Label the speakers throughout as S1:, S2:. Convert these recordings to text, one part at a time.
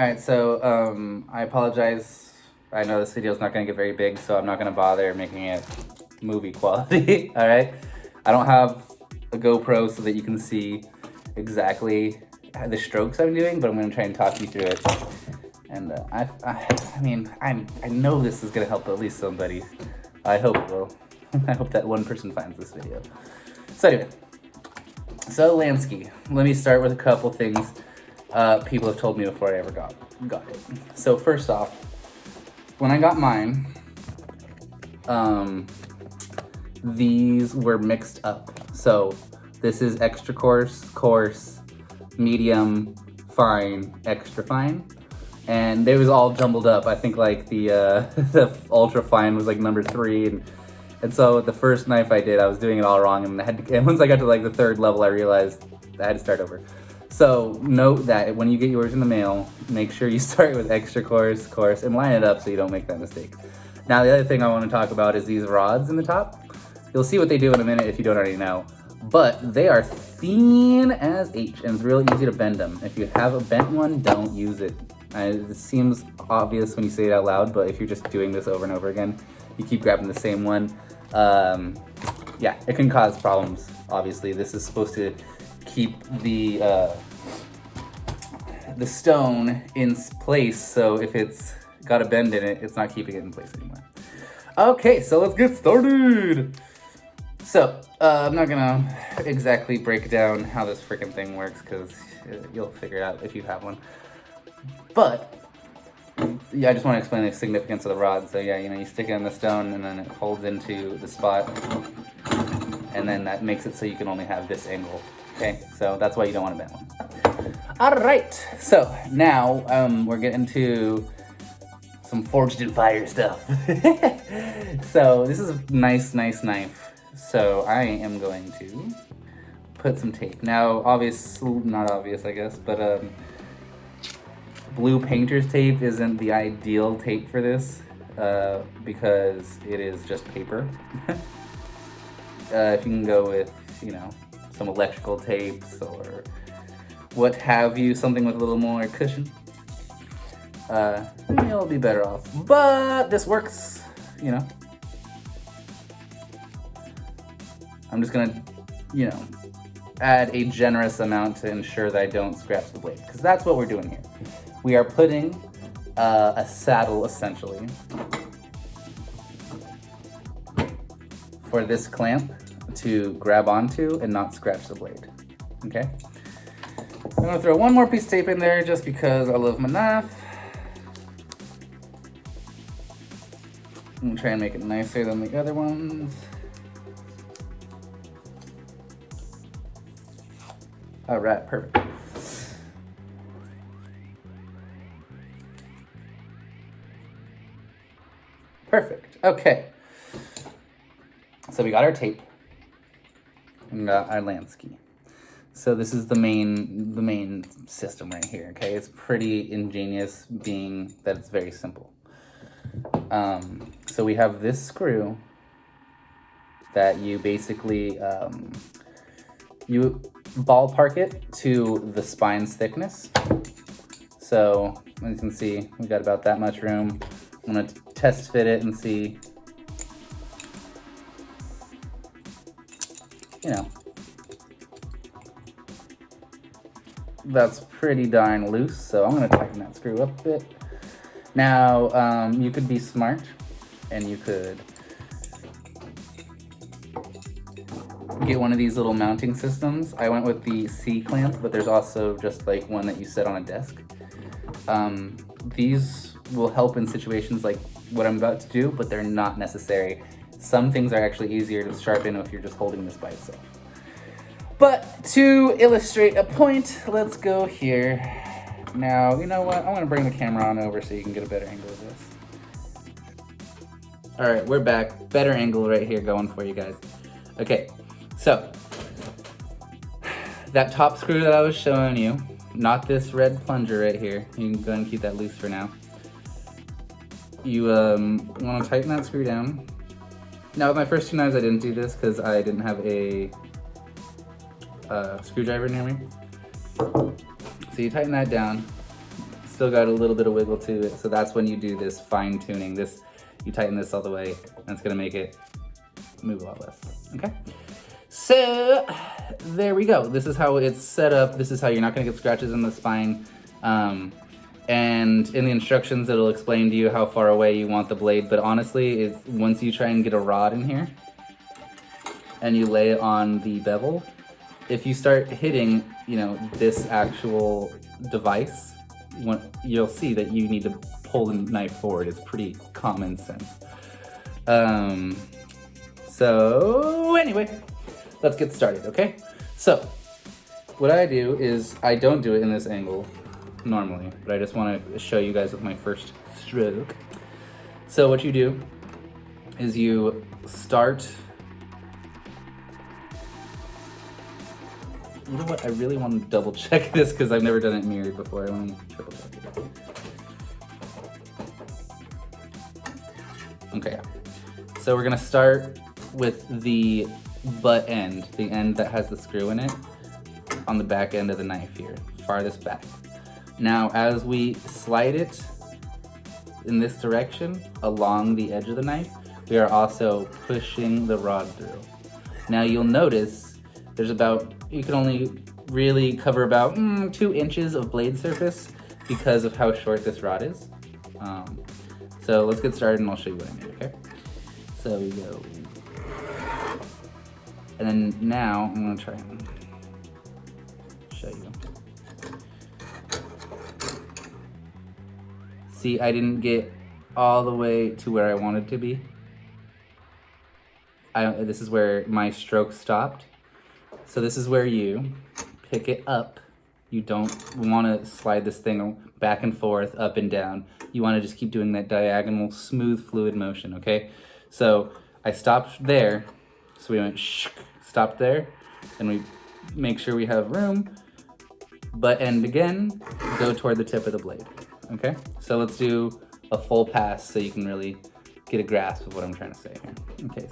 S1: Alright, so I apologize. I know this video is not going to get very big, so I'm not going to bother making it movie quality. Alright? I don't have a GoPro so that you can see exactly the strokes I'm doing, but I'm going to try and talk you through it. And I know this is going to help at least somebody. I hope it will. I hope that one person finds this video. So anyway, Lanksy. Let me start with a couple things people have told me before I ever got it. So first off, when I got mine, these were mixed up. So this is extra coarse, medium, fine, extra fine. And they was all jumbled up. I think like the the ultra fine was like number 3, and so the first knife I did, I was doing it all wrong, and once I got to like the 3rd level, I realized I had to start over. So note that when you get yours in the mail, make sure you start with extra coarse, and line it up so you don't make that mistake. Now the other thing I want to talk about is these rods in the top. You'll see what they do in a minute if you don't already know, but they are thin as H, and it's really easy to bend them. If you have a bent one, don't use it. It seems obvious when you say it out loud, but if you're just doing this over and over again, you keep grabbing the same one. Yeah, it can cause problems. Obviously, this is supposed to keep the stone in place, so if it's got a bend in it, it's not keeping it in place anymore. Okay, so let's get started. So I'm not gonna exactly break down how this freaking thing works because you'll figure it out if you have one. But yeah, I just want to explain the significance of the rod. So yeah, you stick it in the stone and then it holds into the spot, and then that makes it so you can only have this angle. Okay, so that's why you don't want to bend one. All right, so now we're getting to some forged in fire stuff. So this is a nice knife. So I am going to put some tape. Now, not obvious, I guess, but blue painter's tape isn't the ideal tape for this because it is just paper. If you can go with, some electrical tapes or what have you, something with a little more cushion, you'll be better off. But this works, I'm just gonna, add a generous amount to ensure that I don't scratch the blade, because that's what we're doing here. We are putting a saddle, essentially, for this clamp to grab onto and not scratch the blade, okay? I'm gonna throw one more piece of tape in there just because I love my knife. I'm gonna try and make it nicer than the other ones. All right, perfect. Perfect, okay. So we got our tape, and got our Lanksy. So this is the main system right here, okay? It's pretty ingenious, being that it's very simple. So we have this screw that you basically, you ballpark it to the spine's thickness. So as you can see, we've got about that much room. I'm gonna test fit it and see, that's pretty darn loose, so I'm gonna tighten that screw up a bit. Now, you could be smart and you could get one of these little mounting systems. I went with the C-clamp, but there's also just like one that you set on a desk. These will help in situations like what I'm about to do, but they're not necessary. Some things are actually easier to sharpen if you're just holding this by itself. But to illustrate a point, let's go here. Now, you know what? I'm gonna bring the camera on over so you can get a better angle of this. All right, we're back. Better angle right here going for you guys. Okay, so that top screw that I was showing you, not this red plunger right here. You can go ahead and keep that loose for now. You want to tighten that screw down. Now with my first 2 knives I didn't do this because I didn't have a screwdriver near me. So you tighten that down. still got a little bit of wiggle to it. So that's when you do this fine tuning. You tighten this all the way, and it's gonna make it move a lot less, okay? So there we go. This is how it's set up. This is how you're not gonna get scratches in the spine. And in the instructions, it'll explain to you how far away you want the blade. But honestly, once you try and get a rod in here and you lay it on the bevel, if you start hitting, this actual device, you'll see that you need to pull the knife forward. It's pretty common sense. So anyway, let's get started, okay? So what I do is I don't do it in this angle normally, but I just want to show you guys with my first stroke. So what you do is you start. You know what? I really want to double check this because I've never done it mirrored before. Let me triple check it. Okay. So we're gonna start with the butt end, the end that has the screw in it, on the back end of the knife here, farthest back. Now, as we slide it in this direction along the edge of the knife, we are also pushing the rod through. Now you'll notice you can only really cover about 2 inches of blade surface because of how short this rod is. So let's get started and I'll show you what I made, okay? So we go. And then now I'm gonna try and show you. See, I didn't get all the way to where I wanted to be. This is where my stroke stopped. So this is where you pick it up. You don't want to slide this thing back and forth, up and down. You want to just keep doing that diagonal, smooth, fluid motion, okay? So I stopped there. So we went stopped there. And we make sure we have room. Butt end again, go toward the tip of the blade. Okay, so let's do a full pass so you can really get a grasp of what I'm trying to say here. Okay,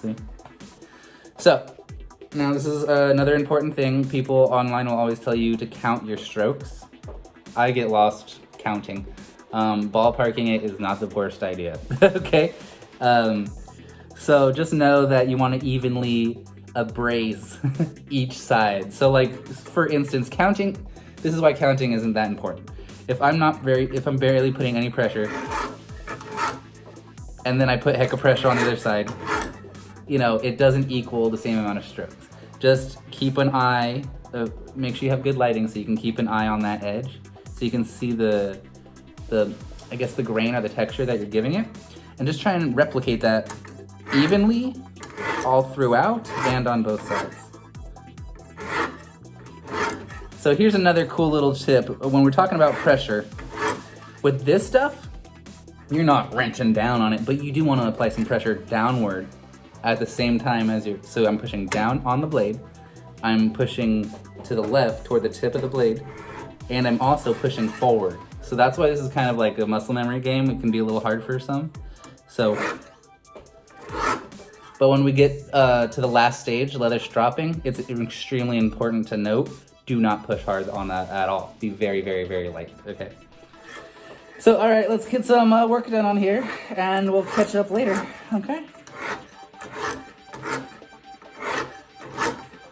S1: see? So, now this is another important thing. People online will always tell you to count your strokes. I get lost counting. Ballparking it is not the worst idea, okay? So just know that you want to evenly abrase each side. So like, for instance, counting, this is why counting isn't that important. If I'm barely putting any pressure, and then I put heck of pressure on the other side, it doesn't equal the same amount of strokes. Just keep an eye, make sure you have good lighting so you can keep an eye on that edge, so you can see the grain or the texture that you're giving it, and just try and replicate that evenly all throughout and on both sides. So here's another cool little tip. When we're talking about pressure, with this stuff, you're not wrenching down on it, but you do want to apply some pressure downward at the same time as so I'm pushing down on the blade, I'm pushing to the left toward the tip of the blade, and I'm also pushing forward. So that's why this is kind of like a muscle memory game. It can be a little hard for some. But when we get to the last stage, leather stropping, it's extremely important to note, do not push hard on that at all. Be very, very, very light, okay? So, all right, let's get some work done on here, and we'll catch up later, okay?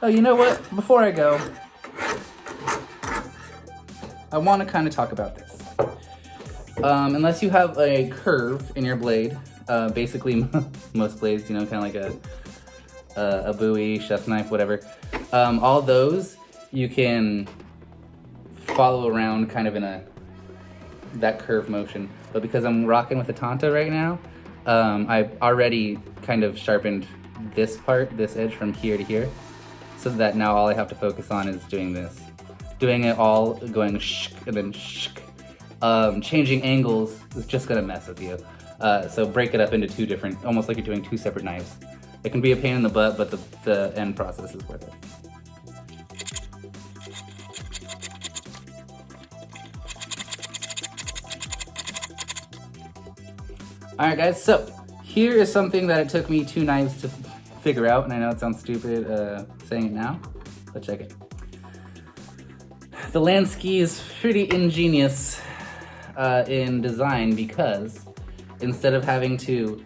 S1: Oh, you know what? Before I go, I want to kind of talk about this. Unless you have a curve in your blade, basically most blades, kind of like a Bowie, chef's knife, whatever. All those you can follow around kind of in that curve motion. But because I'm rocking with the Tanta right now, I've already kind of sharpened this part, this edge from here to here, so that now all I have to focus on is doing this. Doing it all, going shk and then shk. Changing angles is just gonna mess with you. So break it up into two different, almost like you're doing two separate knives. It can be a pain in the butt, but the end process is worth it. All right, guys, so here is something that it took me 2 knives to figure out, and I know it sounds stupid saying it now, but check it. The Lanksy is pretty ingenious in design because instead of having to,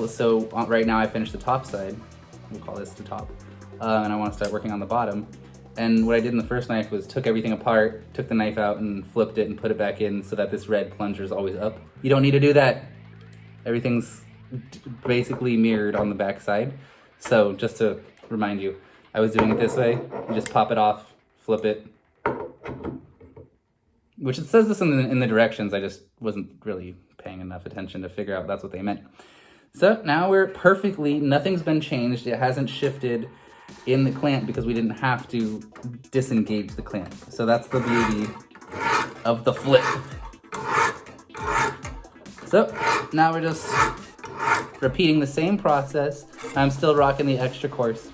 S1: so right now I finished the top side, we'll call this the top, and I want to start working on the bottom. And what I did in the first knife was took everything apart, took the knife out and flipped it and put it back in so that this red plunger is always up. You don't need to do that. Everything's basically mirrored on the back side. So just to remind you, I was doing it this way. You just pop it off, flip it. Which it says this in the directions, I just wasn't really paying enough attention to figure out that's what they meant. So now we're perfectly, nothing's been changed. It hasn't shifted in the clamp because we didn't have to disengage the clamp. So that's the beauty of the flip. So now we're just repeating the same process. I'm still rocking the extra course.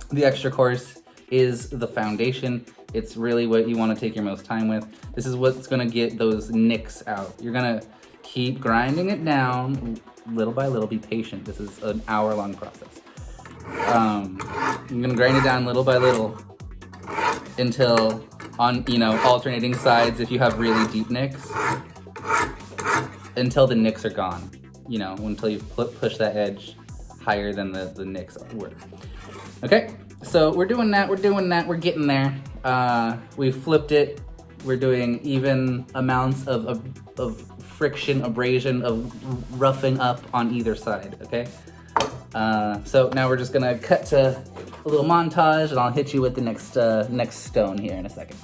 S1: The extra course is the foundation. It's really what you want to take your most time with. This is what's going to get those nicks out. You're going to keep grinding it down little by little. Be patient. This is an hour-long process. You're going to grind it down little by little until on, alternating sides if you have really deep nicks, until the nicks are gone, until you push that edge higher than the nicks were. Okay, so we're doing that, we're getting there. We flipped it. We're doing even amounts of friction, abrasion, of roughing up on either side, okay? So now we're just gonna cut to a little montage and I'll hit you with the next stone here in a second.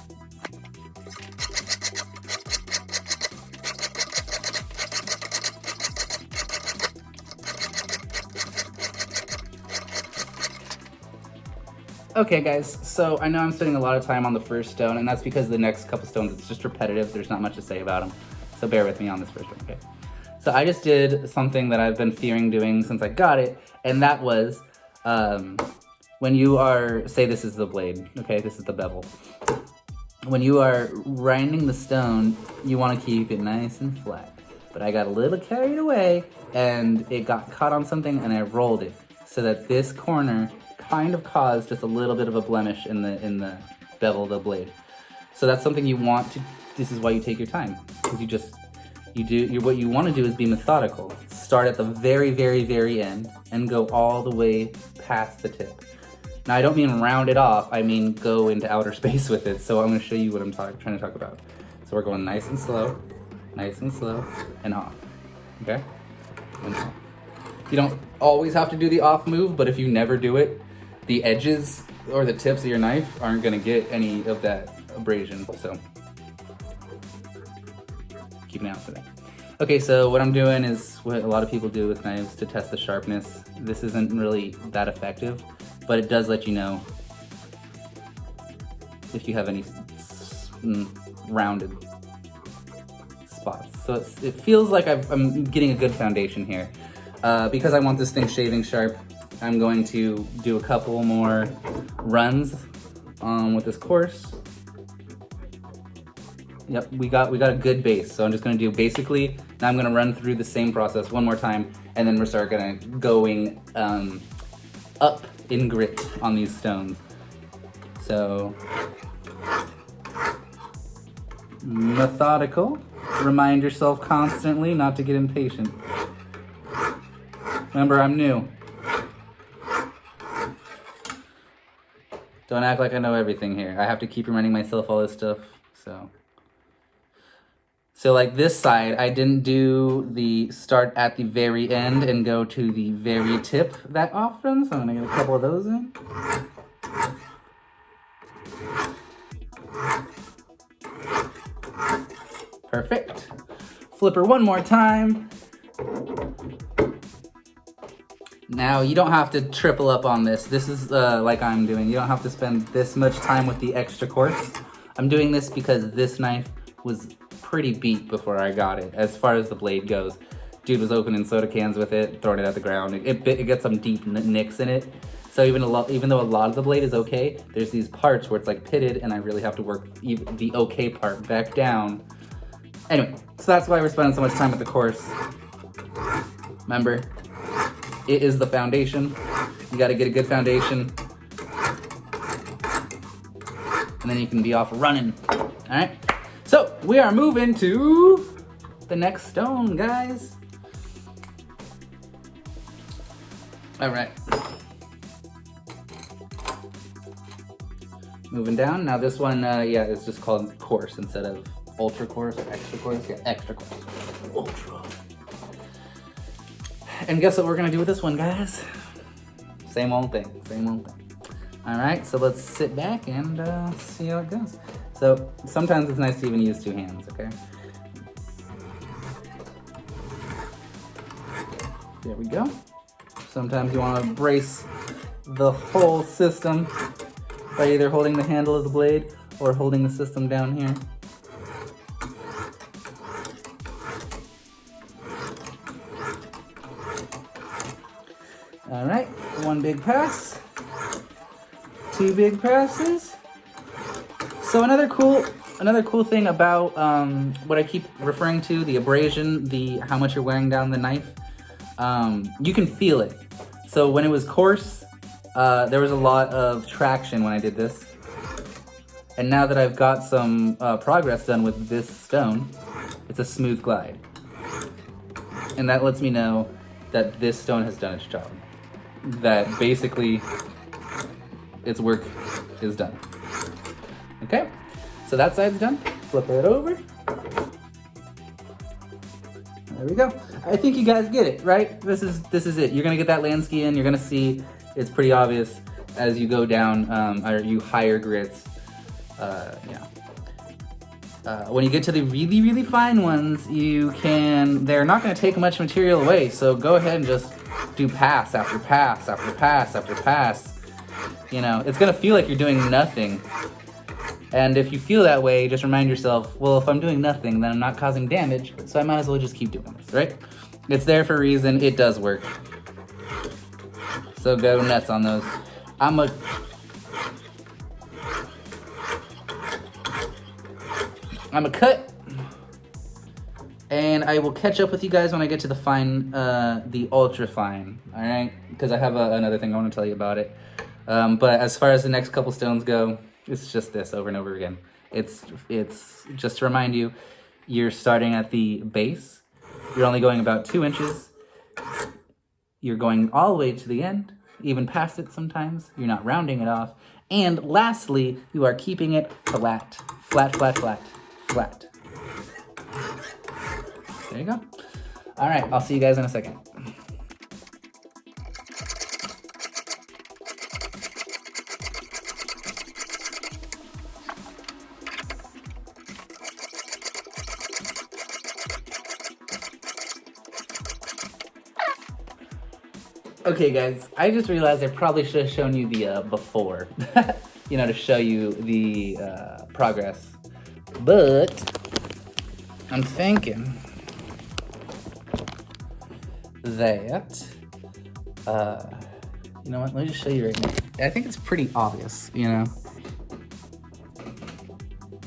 S1: Okay guys, so I know I'm spending a lot of time on the first stone, and that's because the next couple stones, it's just repetitive. There's not much to say about them. So bear with me on this first one, okay? So I just did something that I've been fearing doing since I got it, and that was when you are, say this is the blade, okay? This is the bevel. When you are grinding the stone, you want to keep it nice and flat. But I got a little carried away, and it got caught on something, and I rolled it so that this corner kind of caused just a little bit of a blemish in the bevel of the blade. So that's something you want to, this is why you take your time, because what you want to do is be methodical. Start at the very, very, very end and go all the way past the tip. Now I don't mean round it off, I mean go into outer space with it. So I'm going to show you what I'm trying to talk about. So we're going nice and slow, and off, okay? And off. You don't always have to do the off move, but if you never do it, the edges or the tips of your knife aren't gonna get any of that abrasion, so keep an eye out for that. Okay, so what I'm doing is what a lot of people do with knives to test the sharpness. This isn't really that effective, but it does let you know if you have any rounded spots. So it feels like I'm getting a good foundation here. Because I want this thing shaving sharp, I'm going to do a couple more runs with this course. Yep, we got a good base. So I'm just gonna do basically, now I'm gonna run through the same process one more time, and then we're going up in grit on these stones. So, methodical. Remind yourself constantly not to get impatient. Remember, I'm new. Don't act like I know everything here. I have to keep reminding myself all this stuff, so. So like this side, I didn't do the start at the very end and go to the very tip that often, so I'm gonna get a couple of those in. Perfect. Flipper one more time. Now, you don't have to triple up on this. This is like I'm doing. You don't have to spend this much time with the extra course. I'm doing this because this knife was pretty beat before I got it, as far as the blade goes. Dude was opening soda cans with it, throwing it at the ground. It gets some deep nicks in it. So even though a lot of the blade is okay, there's these parts where it's like pitted, and I really have to work the okay part back down. Anyway, so that's why we're spending so much time with the course. Remember, it is the foundation. You gotta get a good foundation. and then you can be off running. All right, so we are moving to the next stone, guys. All right. Moving down. Now this one, yeah, it's just called coarse instead of ultra coarse or extra coarse. Yeah, extra coarse. Ultra. And guess what we're gonna do with this one, guys? Same old thing, same old thing. All right, so let's sit back and see how it goes. So sometimes it's nice to even use 2 hands, okay? There we go. Sometimes you wanna brace the whole system by either holding the handle of the blade or holding the system down here. All right, 1 big pass, 2 big passes. So another cool thing about what I keep referring to, the abrasion, how much you're wearing down the knife, you can feel it. So when it was coarse, there was a lot of traction when I did this. And now that I've got some progress done with this stone, it's a smooth glide. And that lets me know that this stone has done its job. That basically its work is done. Okay, so that side's done. Flip it over. There we go. I think you guys get it, right? This is it. You're gonna get that Lanksy in. You're gonna see it's pretty obvious as you go down, or you higher grits. When you get to the really, really fine ones, they're not gonna take much material away. So go ahead and just do pass after pass after pass after pass. You know, it's gonna feel like you're doing nothing. And if you feel that way, just remind yourself, well, if I'm doing nothing, then I'm not causing damage, so I might as well just keep doing this, right? It's there for a reason, it does work. So go nuts on those. I'm a cut, and I will catch up with you guys when I get to the fine, the ultra fine, all right? Because I have another thing I want to tell you about it. But as far as the next couple stones go, it's just this over and over again. It's just to remind you, you're starting at the base. You're only going about 2 inches. You're going all the way to the end, even past it sometimes. You're not rounding it off. And lastly, you are keeping it flat. Flat, flat, flat, flat. There you go. All right, I'll see you guys in a second. Okay guys, I just realized I probably should have shown you the before, you know, to show you the progress, but I'm thinking that, you know what, let me just show you right now. I think it's pretty obvious, you know.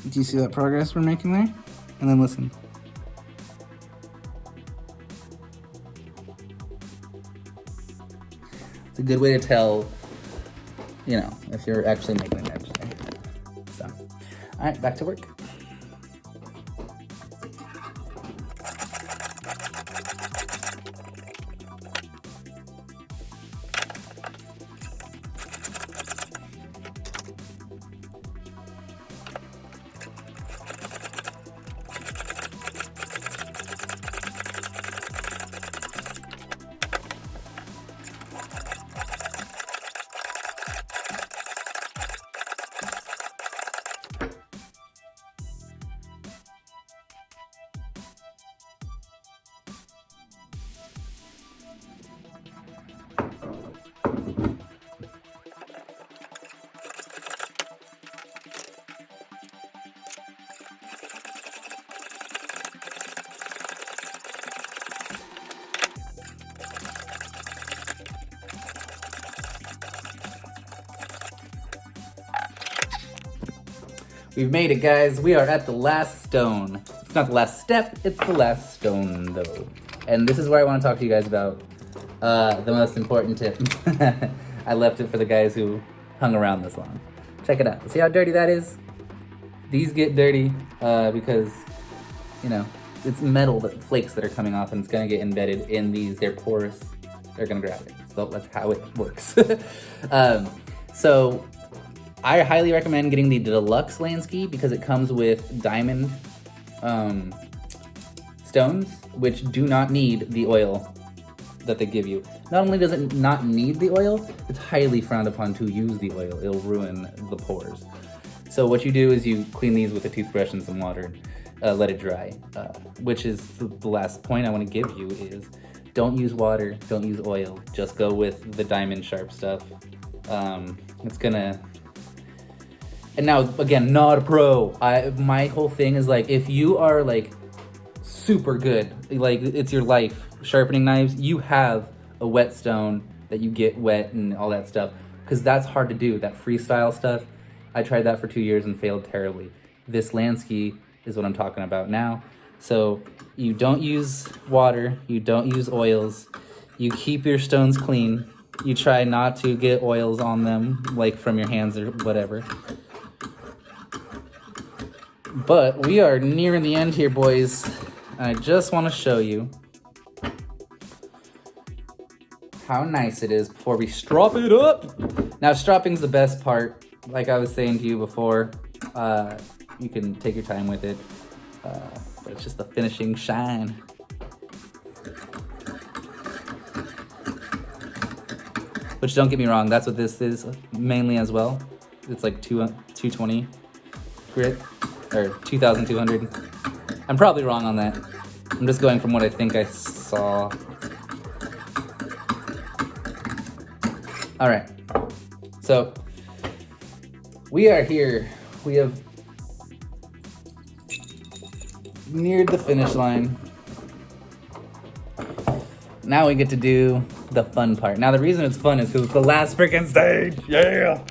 S1: Do you see that progress we're making there? And then listen. It's a good way to tell, you know, if you're actually making an edge there. So, all right, back to work. We've made it, guys. We are at the last stone. It's not the last step, it's the last stone, though. And this is where I want to talk to you guys about the most important tip. I left it for the guys who hung around this long. Check it out. See how dirty that is? These get dirty because, you know, it's metal that flakes that are coming off, and it's gonna get embedded in these. They're porous. They're gonna grab it. So that's how it works. So I highly recommend getting the deluxe Lanksy because it comes with diamond stones, which do not need the oil that they give you. Not only does it not need the oil, it's highly frowned upon to use the oil. It'll ruin the pores. So what you do is you clean these with a toothbrush and some water, let it dry, which is the last point I want to give you is don't use water, don't use oil, just go with the diamond sharp stuff. It's gonna, and now again, not a pro. My whole thing is like, if you are like super good, like it's your life sharpening knives, you have a whetstone that you get wet and all that stuff, because that's hard to do, that freestyle stuff. I tried that for 2 years and failed terribly. This Lanksy is what I'm talking about now. So you don't use water, you don't use oils, you keep your stones clean, you try not to get oils on them, like from your hands or whatever. But we are nearing the end here, boys. I just want to show you how nice it is before we strop it up. Now, stropping's the best part. Like I was saying to you before, you can take your time with it, but it's just the finishing shine. Which, don't get me wrong, that's what this is mainly as well. It's like 220 grit, or 2,200. I'm probably wrong on that. I'm just going from what I think I saw. All right, so we are here. We have neared the finish line. Now we get to do the fun part. Now the reason it's fun is because it's the last freaking stage. Yeah.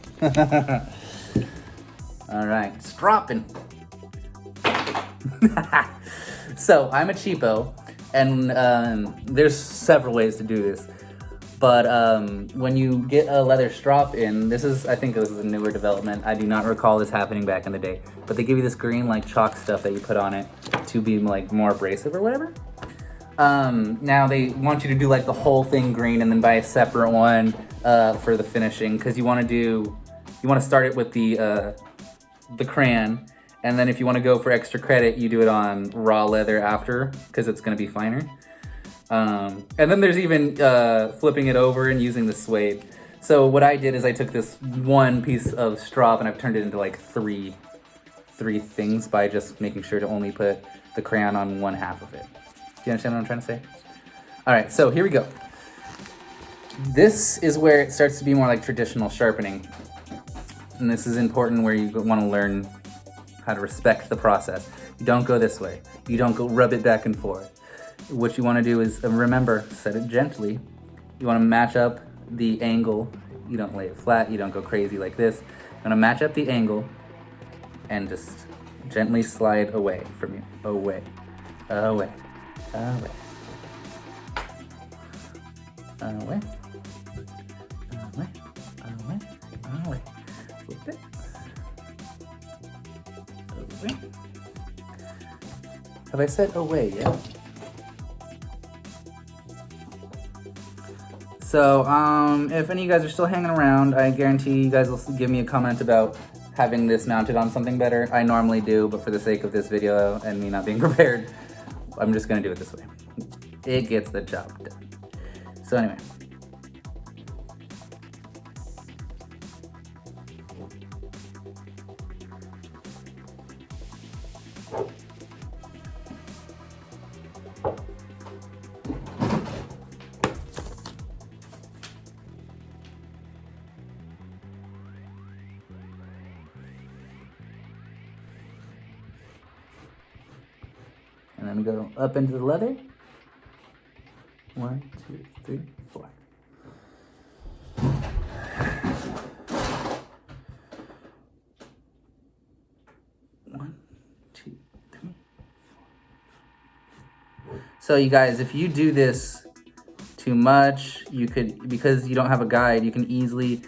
S1: All right, Stropping. So I'm a cheapo, and there's several ways to do this. But when you get a leather strop in, I think this is a newer development. I do not recall this happening back in the day. But they give you this green like chalk stuff that you put on it to be like more abrasive or whatever. Now they want you to do like the whole thing green and then buy a separate one for the finishing, because you want to start it with the crayon, and then if you want to go for extra credit, you do it on raw leather after, because it's going to be finer. And then there's even flipping it over and using the suede. So what I did is I took this one piece of strop and I've turned it into like three things by just making sure to only put the crayon on one half of it. Do you understand what I'm trying to say? All right, so here we go. This is where it starts to be more like traditional sharpening. And this is important, where you want to learn how to respect the process. You don't go this way. You don't go rub it back and forth. What you want to do is, remember, set it gently. You want to match up the angle. You don't lay it flat. You don't go crazy like this. You want to match up the angle and just gently slide away from you. Away. Away. Away. Away. Away. Away. Away. Flip it. Away. Have I said away yet? So, if any of you guys are still hanging around, I guarantee you guys will give me a comment about having this mounted on something better. I normally do, but for the sake of this video and me not being prepared, I'm just gonna do it this way. It gets the job done. So anyway. And then we go up into the leather. 1, 2, 3, 4. So you guys, if you do this too much, you could, because you don't have a guide, you can easily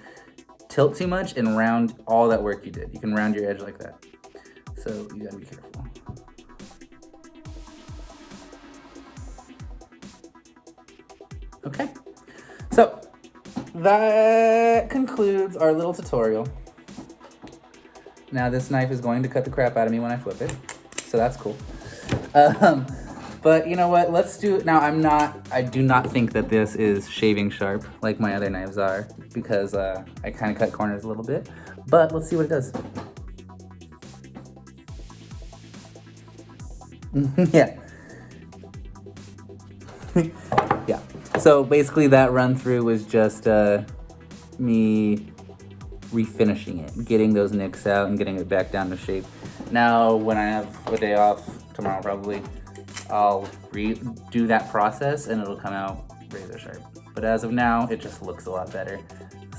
S1: tilt too much and round all that work you did. You can round your edge like that. so you gotta be careful. Okay, so that concludes our little tutorial. Now this knife is going to cut the crap out of me when I flip it, so that's cool. But you know what, let's do, now I do not think that this is shaving sharp like my other knives are, because I kind of cut corners a little bit, but let's see what it does. Yeah. Yeah, so basically that run through was just me refinishing it, getting those nicks out and getting it back down to shape. Now when I have a day off, tomorrow probably, I'll redo that process and it'll come out razor sharp. But as of now, it just looks a lot better.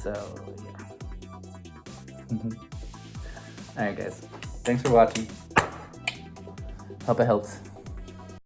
S1: So yeah. Alright guys, thanks for watching. Hope it helps.